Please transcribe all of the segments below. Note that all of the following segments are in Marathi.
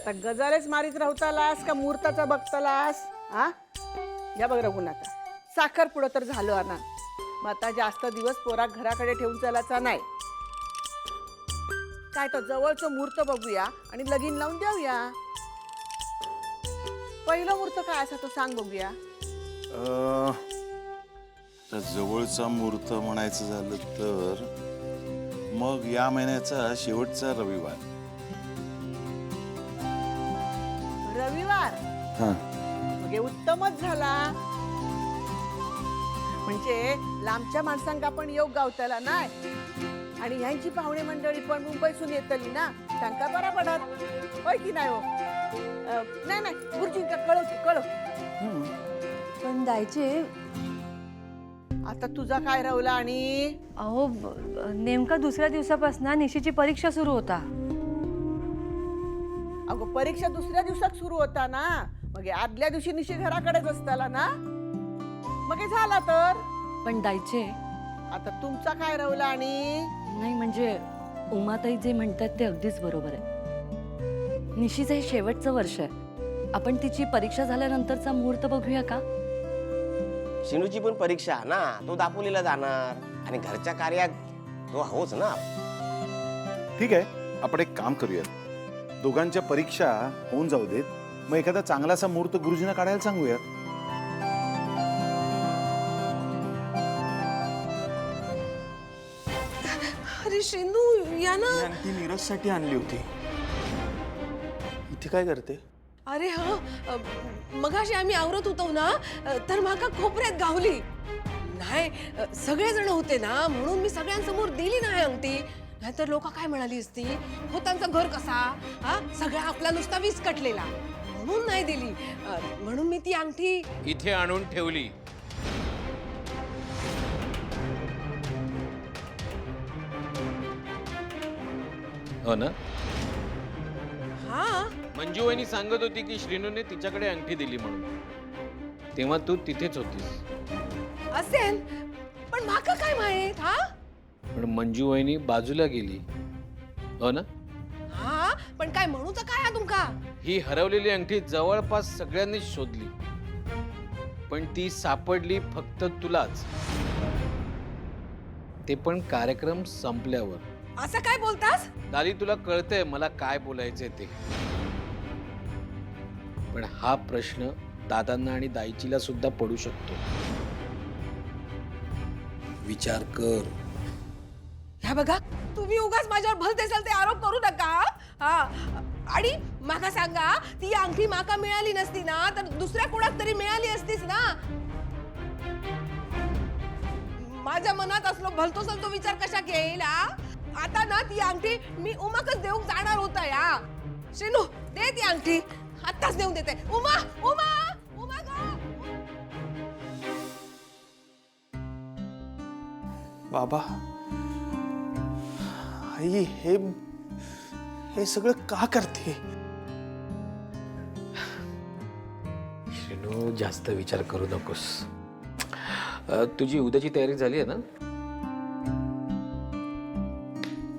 आता गजालेच मारीत राहतालास का मुहूर्ताचा बघतालास? हा या बघ रघुनाथा, साखर पुढं तर झालं ना, मग आता जास्त दिवस पोरा घराकडे ठेवून चालायचा नाही. काय तर जवळचं मुहूर्त बघूया आणि लगीन लावून देऊया. पहिलं मुहूर्त काय असा तो सांग बघूया. तर जवळचा मुहूर्त म्हणायचं झालं तर मग या महिन्याचा शेवटचा रविवार. रविवार हा, मग हे उत्तमच झाला. म्हणजे लांबच्या माणसांका पण योग गावताला नाही आणि ह्यांची पाहुणे मंडळी पण मुंबईसून येतली ना, त्यांका बरा पडत होय की नाही? हो नाही नाही गुरुजींका कळव. पण दायचे आता तुझा काय राहुला? आणि अहो नेमका दुसऱ्या दिवसापासून निशीची परीक्षा सुरू होता. अगो परीक्षा दुसऱ्या दिवसात सुरू होता ना, मग हे आदल्या दिवशी निशी घराकडेच असताला ना, मग हे झाला तर. पण दायचे आता तुमचा काय राहुला? आणि नाही म्हणजे उमाताई जे म्हणतात ते अगदीच बरोबर आहे. निशीचं हे शेवटचं वर्ष आहे. आपण तिची परीक्षा झाल्यानंतरचा मुहूर्त बघूया का? शिनूची पण परीक्षा ना, तो दापोलीला जाणार आणि घरच्या कार्यात तो होच ना. ठीक आहे, आपण एक काम करूया, दोघांच्या परीक्षा होऊन जाऊ देत, मग एखादा चांगलासा मुहूर्त गुरुजींना काढायला सांगूया. अरे शिनू या ना. ती नीरजसाठी आणली होती. इथे काय करते? अरे हा मगाशी आम्ही आवरत होतो ना, तर माका कोपऱ्यात गावली नाही. सगळेजण होते ना, म्हणून मी सगळ्यांसमोर दिली नाही अंगठी. नाहीतर लोक काय म्हणाली असती, हो त्यांचा घर कसा हा सगळा आपला नुसता विस्कटलेला, म्हणून नाही दिली. म्हणून मी ती अंगठी इथे आणून ठेवली. हो ना? हा मंजू वहिनी सांगत होती की श्रीनूने तिच्याकडे अंगठी दिली म्हणून, तेव्हा तू तिथेच होतीस. असेल, पण माका काय माहित. हा पण मंजू वहिनी बाजूला गेली. हो ना? हा पण काय म्हणूच काय हा तुमका? ही हरवलेली अंगठी जवळपास सगळ्यांनीच शोधली, पण ती सापडली फक्त तुलाच, ते पण कार्यक्रम संपल्यावर. असं काय बोलतास? दाली, तुला कळतंय मला काय बोलायचंय ते, पण हा प्रश्न दादांना आणि दाईचीला सुद्धा पडू शकतो. विचार कर. ह्या बघा, तुम्ही उगाच माझ्यावर भलते सलते आरोप करू नका. हा आणि माका सांगा, ती अंगठी माका मिळाली नसती ना, तर दुसऱ्या कोणाक तरी मिळाली असतीच ना. माझ्या मनात असलो भलतो सलतो विचार कशा येईल? आता ना ती अंगठी मी उमाकच देऊन जाणार होता. या शिनू दे ती अंगठी, आत्ताच देऊन देते. उमा उमा उमा गं. बाबा, आई हे सगळं का करते? श्रीनू, जास्त विचार करू नकोस. तुझी उद्याची तयारी झाली आहे ना?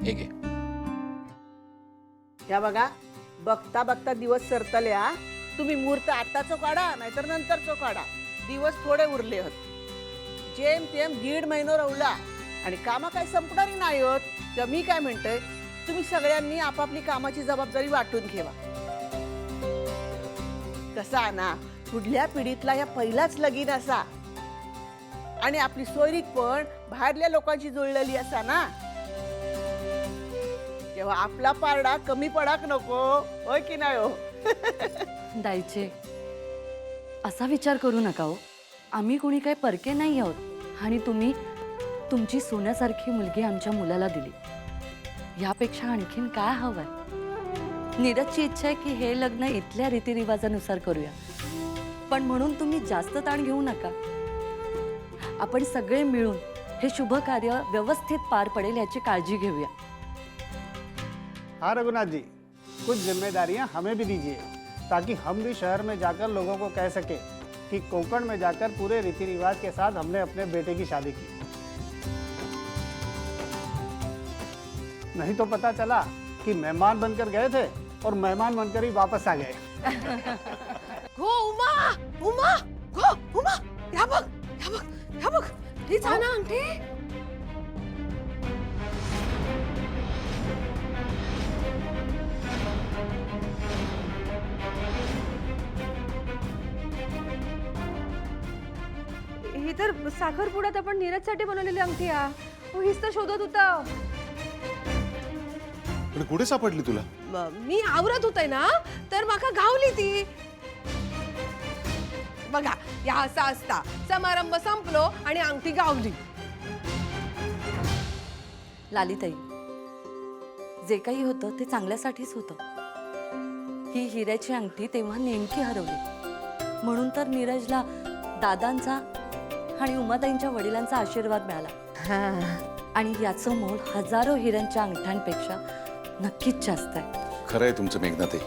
हे घे. या बघा, बघता बघता दिवस सरतल्या. तुम्ही मुहूर्त आताचो काढा नाहीतर नंतरचो काढा, दिवस थोडे उरले होत. जेम तेम 1.5 महिना रवला आणि कामं काय संपणारी नाही होत. तर मी काय म्हणतोय, तुम्ही सगळ्यांनी आपापली कामाची जबाबदारी वाटून घ्यावा. कसा ना, पुढल्या पिढीतला या पहिलाच लगीन असा आणि आपली सोयरीक पण बाहेरल्या लोकांची जुळलेली असा ना, तेव्हा आपला पारडा कमी पडाक नको, होय की नाही? हो दायचे असा विचार करू नका हो. आम्ही कोणी काही परके नाही आहोत आणि तुम्ही तुमची सोन्यासारखी मुलगी आमच्या मुलाला दिली. यापेक्षा आणखीन काय हवंय? नीरजची इच्छा आहे की हे लग्न इथल्या रीतिरिवाजानुसार करूया, पण म्हणून तुम्ही जास्त ताण घेऊ नका. आपण सगळे मिळून हे शुभ कार्य व्यवस्थित पार पडेल याची काळजी घेऊया. हाँ रघुनाथ जी, कुछ जिम्मेदारियां हमें भी दीजिए, ताकि हम भी शहर में जाकर लोगों को कह सके कि कोंकण में जाकर पूरे रीति रिवाज के साथ हमने अपने बेटे की शादी की। नहीं तो पता चला कि मेहमान बनकर गए थे और मेहमान बनकर ही वापस आ गए। गो उमा उमा गो उमा या बघ या बघ या बघ हीच आहे ना अंगठी. ही तर साखरपुड्यात आपण नीरजसाठी बनवलेली अंगठी आहे. हो, हीच तर शोधत होता. पण कुठे सापडली तुला? मी आवरत होते ना तर माका गावली ती. बघा या असा असता समारंभ संपलो आणि अंगठी गावली. लालिताई, जे काही होतं ते चांगल्यासाठीच होतं. ही हिऱ्याची अंगठी तेव्हा नेमकी हरवली म्हणून तर नीरजला दादांचा आणि उमाताईंच्या वडिलांचा आशीर्वाद मिळाला. आणि याचं मोल हजारो हिऱ्यांच्या अंगठ्यांपेक्षा नक्कीच जास्त आहे. खरंय तुमचं मेघनाताई.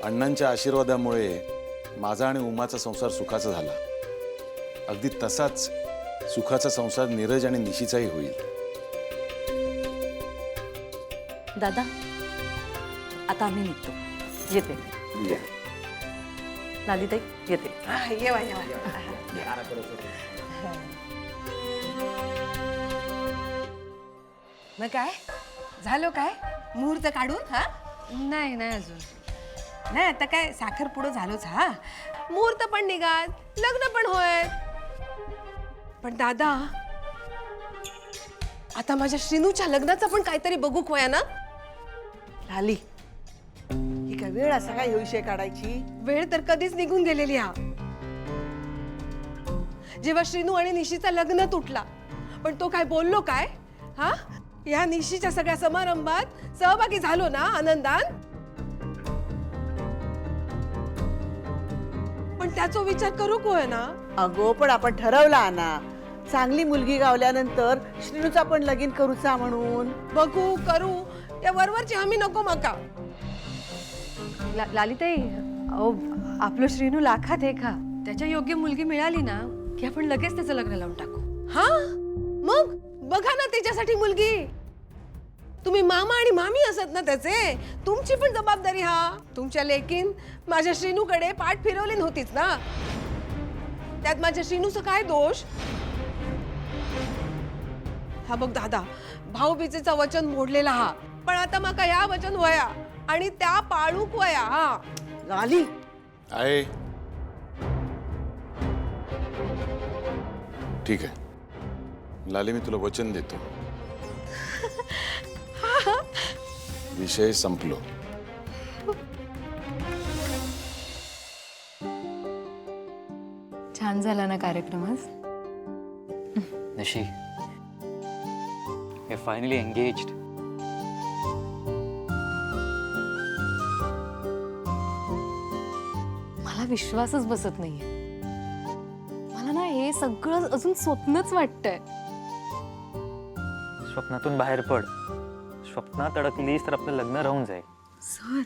अण्णांच्या आशीर्वादामुळे माझा आणि उमाचा संसार सुखाचा झाला. अगदी तसाच सुखाचा संसार नीरज आणि निशीचाही होईल. दादा, आता आम्ही निघतो. येते. लालिताई, येते. येवा येवा. मग काय झालो काय मुहूर्त काढून? हा नाही नाही अजून. नाही आता काय साखरपुडं झालोच. हा मुहूर्त पण निघाल, लग्न पण होय. पण दादा आता माझ्या श्रीनूच्या लग्नाचं पण काहीतरी बघू खोया ना. लाली, ही काय वेळ असा काय हे विषय काढायची? वेळ तर कधीच निघून गेलेली हा. जेव्हा श्रीनू आणि निशीचं लग्न तुटला पण तो काय बोललो काय? हा या निशीच्या सगळ्या समारंभात सहभागी झालो ना आनंदान. पण त्याचा विचार करू कोय ना. अगो पण आपण ठरवला ना चांगली मुलगी गावल्यानंतर श्रीनूचा पण लगीन करूचा म्हणून. बघू करू या वरवरची हमी नको माका. लालिताई, अहो आपलं श्रीनू लाखात आहे का? त्याच्या योग्य मुलगी मिळाली ना की आपण लगेच त्याचं लग्न लावून टाकू. हा मग बघा ना त्याच्यासाठी मुलगी. तुम्ही मामा आणि मामी असत ना त्याचे. तुमची पण जबाबदारी. हा तुमच्या लेकीन माझ्या श्रीनूकडे पाठ फिरवली नव्हतीच ना. त्यात माझ्या श्रीनूचा काय दोष? हा बघ दादा, भाऊबीजेचा वचन मोडलेला हा. पण आता माका या वचन वया आणि त्या पाळूक वया. हा लाली, आहे ठीक आहे लाली, मी तुला वचन देतो. विषय संपलो. छान झाला ना कार्यक्रम आज. Nishi, we're finally engaged. मला विश्वासच बसत नाहीये. मला ना हे सगळं अजून स्वप्नच वाटतंय. स्वप्नातून बाहेर पड. स्वप्नात अडकलीस तर आपलं लग्न राहून जाईल. सर,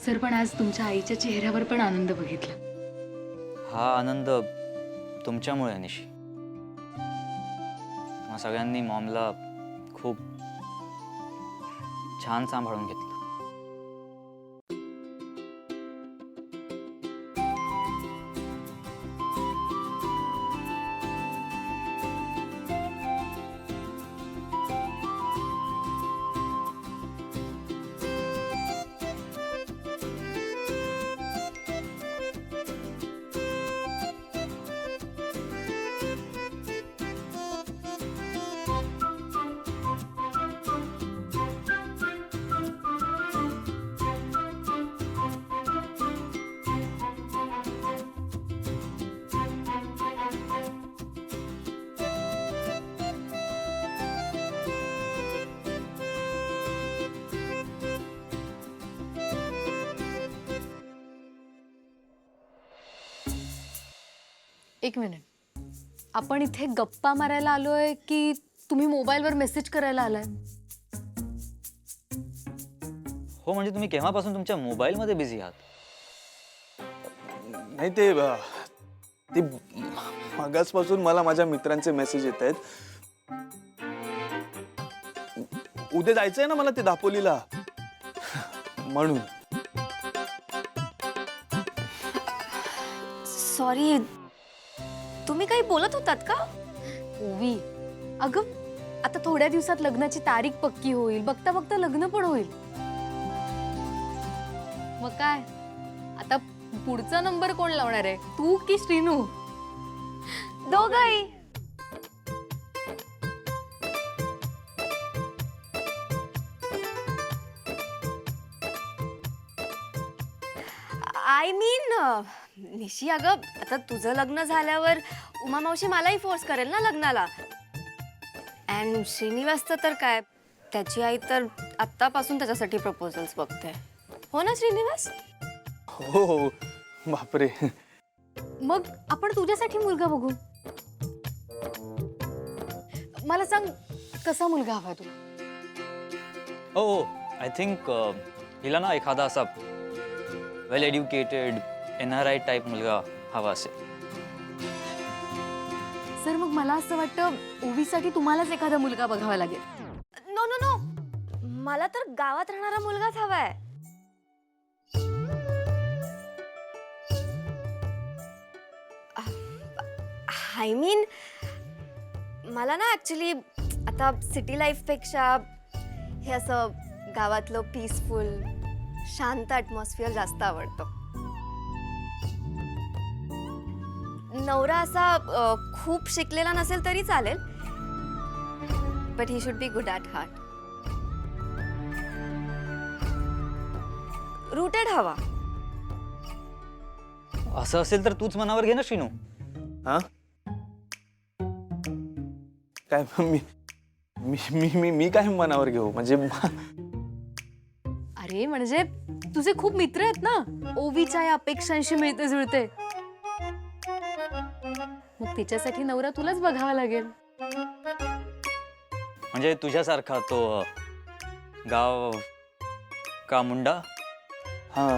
सर पण आज तुमच्या आईच्या चेहऱ्यावर पण आनंद बघितला. हा आनंद तुमच्यामुळे आहे निशी. मग सगळ्यांनी मॉमला खूप छान सांभाळून घेतलं. एक मिनिट, आपण इथे गप्पा मारायला आलोय की तुम्ही मोबाईलवर मेसेज करायला आलाय? हो म्हणजे तुम्ही केव्हापासून तुमच्या मोबाईलमध्ये बिझी आहात? नाही ते मागासपासून मला माझ्या मित्रांचे मेसेज येत आहेत. उद्या जायचंय ना मला ते दापोलीला, म्हणून. सॉरी, तुम्ही काही बोलत होतात का? ओवी, अगं आता थोड्या दिवसात लग्नाची तारीख पक्की होईल, बघता बघता लग्न पण होईल. मग काय आता पुढचा नंबर कोण लावणार आहे, तू की श्रीनू? दोघंही. आय मीन निशी, अगं आता तुझं लग्न झाल्यावर उमा मावशी मलाही फोर्स करेल ना लग्नाला. अँड श्रीनिवासचं तर काय, त्याची आई तर आत्तापासून त्याच्यासाठी प्रपोजल्स बघते. हो ना श्रीनिवास? हो हो, बापरे. मग आपण तुझ्यासाठी मुलगा बघू. मला सांग, कसा मुलगा हवा तुला? हो, आय थिंक हिला ना एखादा असा वेल एड्युकेटेड NRI टाईप मुलगा हवा असेल. सर मग मला असं वाटतं ओवीसाठी तुम्हालाच एखादा मुलगा बघावा लागेल. नो नो नो, मला तर गावात राहणारा मुलगाच हवाय. आय मीन मला ना ॲक्च्युली आता सिटी लाईफपेक्षा हे असं गावातलं पीसफुल शांत ॲटमॉस्फिअर जास्त आवडतं. नवरा असा खूप शिकलेला नसेल तरी चालेल, but he should be good at heart. Rooted हवा. असं असेल तर तूच मनावर घे ना श्रीनू. हा काय मी मी मी मी काय मनावर घेऊ म्हणजे? अरे म्हणजे तुझे खूप मित्र आहेत ना, ओवीच्या या अपेक्षांशी मिळते जुळते. मग तिच्यासाठी नवरा तुलाच बघावा लागेल. म्हणजे तुझ्यासारखा तो गाव का मुंडा. हा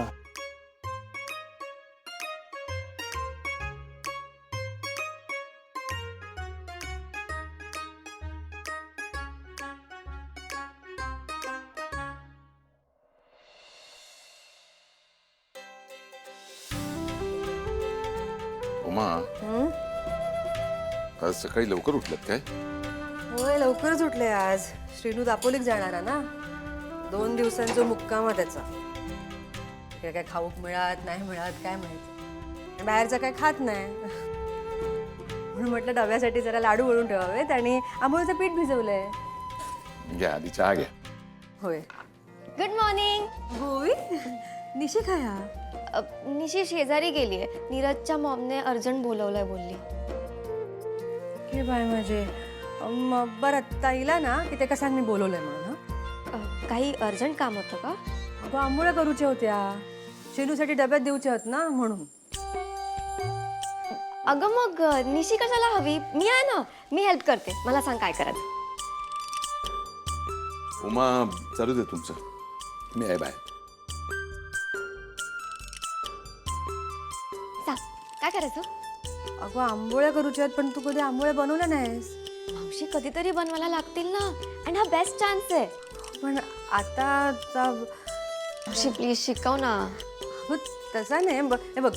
उमा, आज सकाळी लवकर उठलात काय? होय, लवकरच उठले आज. श्रीनू दापोलीत जाणार आहे ना, 2 दिवसांचा मुक्काम आहे त्याचा. तिला काय खाऊक मिळत नाही मिळत काय माहिती, बाहेरचं काय खात नाही. म्हणून म्हटलं डब्यासाठी जरा लाडू वळून ठेवावेत आणि आंबोळीचं पीठ भिजवलंय. घ्या आधी चहा घ्या. होय. Good morning. गोवी, निशी काय हा? निशी शेजारी गेलीये, नीरजच्या मॉमने अर्जंट बोलवलंय बोलली. हे बाय माझे. बरं ताईला ना की ते कसं मी बोलवलंय म्हणून. काही अर्जंट काम होतं का? अगं आंबोळ्या करूच्या होत्या, शेलूसाठी डब्यात देऊच्या आहेत ना म्हणून. अगं मग निशी कशाला हवी? मी आहे ना, मी हेल्प करते. मला सांग काय करायचं. उमा, चालू दे तुमचं, मी आहे बाहेर. सांग काय करायचं. अगं आंबोळ्या करूच्या आहेत, पण तू कधी आंबोळ्या बनवल्या नाहीस. मावशी कधीतरी बनवायला लागतील ना, आणि हा बेस्ट चान्स आहे. पण आता मावशी प्लीज शिकव ना. तसा नाही. हे बघ,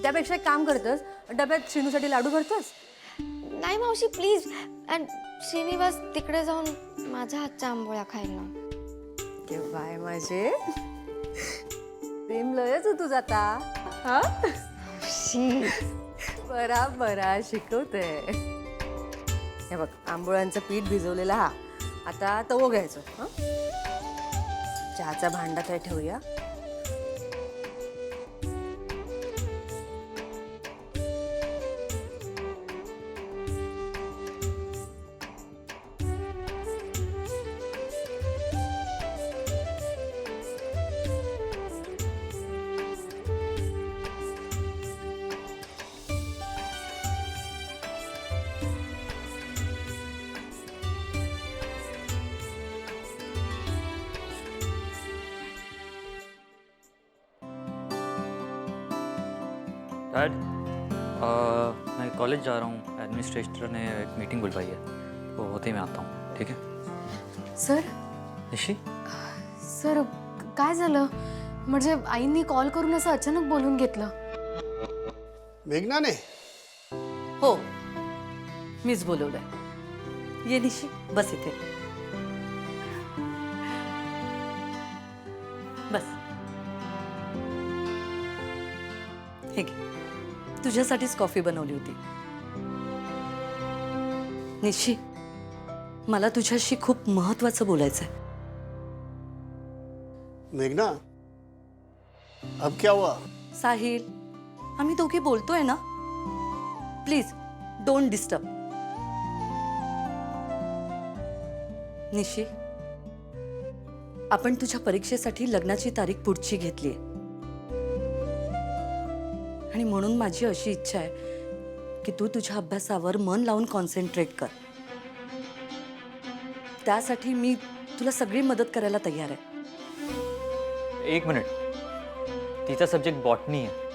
त्यापेक्षा एक काम करतस, डब्यात श्रीनूसाठी लाडू भरतोस. नाही मावशी प्लीज. अँड श्रीनिवास तिकडे जाऊन माझ्या हातच्या आंबोळ्या खाईल ना. बाय माझे. प्रेम लयच हो तुझं आता. हा बरा बरा शिकवते. हे बघ, आंबोळ्यांचं पीठ भिजवलेलं हा. आता तवो घ्यायचं. हा, चहाचा भांडा काय ठेवूया. डैड मैं कॉलेज जा रहा हूँ, एडमिनिस्ट्रेटर ने एक मीटिंग बुलवाई है, वो होते ही मैं आता हूँ, ठीक है? सर निशी, सर काय झालं म्हणजे आईंनी कॉल करून असं अचानक बोलून घेतलं. मेघना ने हो मीच बोलवलंय. ये निशी बस इथे बस. हे घे, तुझ्यासाठीच कॉफी बनवली होती. निशी, मला तुझ्याशी खूप महत्वाचं बोलायचं आहे. मेघना, अब क्या हुआ? साहिल, आम्ही दोघे बोलतोय ना, प्लीज डोंट डिस्टर्ब. निशी, आपण तुझ्या परीक्षेसाठी लग्नाची तारीख पुढची घेतली आणि म्हणून माझी अशी इच्छा आहे की तू तुझ्या अभ्यासावर मन लावून कॉन्सन्ट्रेट कर. त्यासाठी मी तुला सगळी मदत करायला तयार आहे. एक मिनिट, तिचा सब्जेक्ट बॉटनी आहे,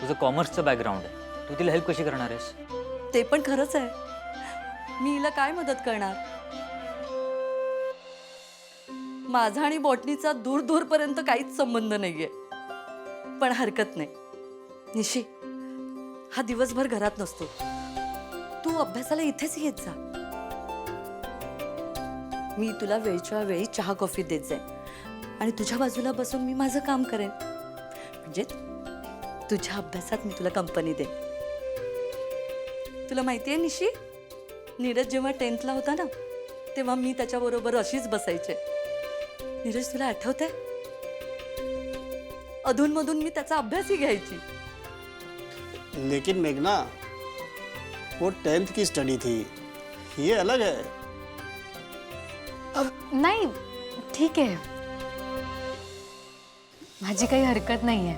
तुझं कॉमर्सचं बॅकग्राऊंड आहे, तू तिला हेल्प कशी करणार आहेस? ते पण खरंच आहे. मी हिला काय मदत करणार? माझा आणि बॉटनीचा दूर दूरपर्यंत काहीच संबंध नाहीये. पण हरकत नाही. निशी, हा दिवसभर घरात नसतो, तू अभ्यासाला इथेच येत जा. मी तुला वेळच्या वेळी चहा कॉफी देत जाईन आणि तुझ्या बाजूला बसून मी माझं काम करेन. म्हणजे तुझ्या अभ्यासात मी तुला कंपनी देईन. तुला माहिती आहे निशी, नीरज जेव्हा 10th ला होता ना, तेव्हा मी त्याच्याबरोबर अशीच बसायचे. नीरज, तुला आठवतंय? अधूनमधून मी त्याचा अभ्यासही घ्यायची. लेकिन मेघना, वो 10th की स्टडी थी, ये अलग है. नाही ठीक आहे, माझी काही हरकत नाहीये.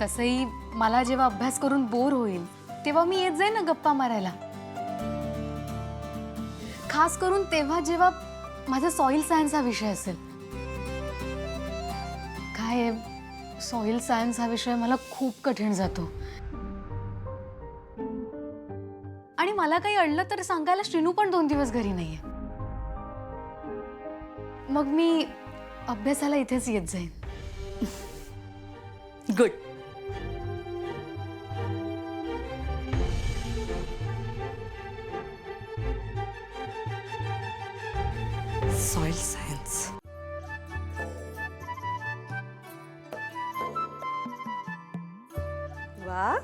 तसंही मला जेव्हा अभ्यास करून बोर होईल तेव्हा मी येत जाईन ना गप्पा मारायला. खास करून तेव्हा जेव्हा माझा सॉइल सायन्स हा विषय असेल. काय सॉइल सायन्स हा विषय मला खूप कठीण जातो आणि मला काही अडलं तर सांगायला श्रीनू पण 2 दिवस घरी नाहीये. मग मी अभ्यासाला इथेच येत जाईन. गुड. Soil science. वा,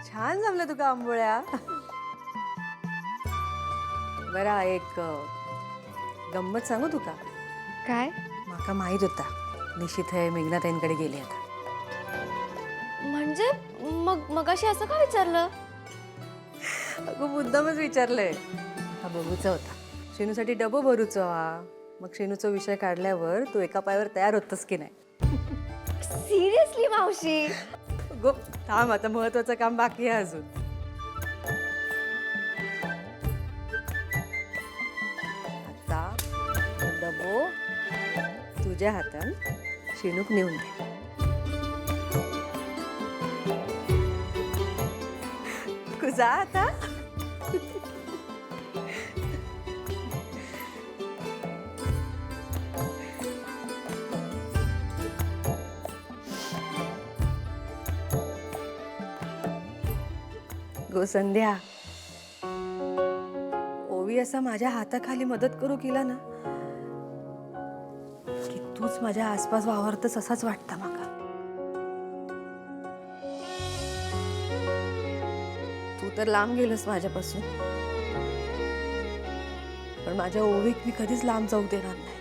छान जमलं तुका आंबोळ्या. बरा एक गंमत सांगू तुका. काय? माका माहित होता निशी थंय मेघनाताईंकडे गेले आता. म्हणजे मगाशी असं का विचारलं? अगं मुद्दामच विचारलंय. हा बघूचा होता, शेनूसाठी डबो भरूचो हा. मग शेनूचा विषय काढल्यावर तू एका पायावर तयार होतस की नाही? सिरियसली मावशी? गो थांब, आता महत्वाचं काम बाकी आहे अजून. आता डबो तुझ्या हातान शेनूक नेऊन दे. तू जा आता. गो संध्या, ओवी असा माझ्या हाताखाली मदत करू केला ना की तूच माझ्या आसपास वावरतस असाच वाटतं माका. तू तर लांब गेलस माझ्यापासून, पण माझ्या ओवीक मी कधीच लांब जाऊ देणार नाही.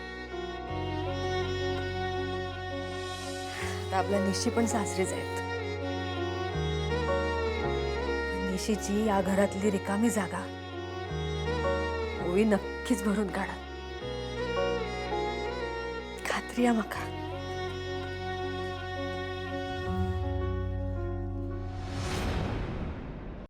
आता आपल्या निशी पण सासरीच आहेत. निशीची या घरातली रिकामी जागा ओवी नक्कीच भरून काढा, खात्री आहे माका.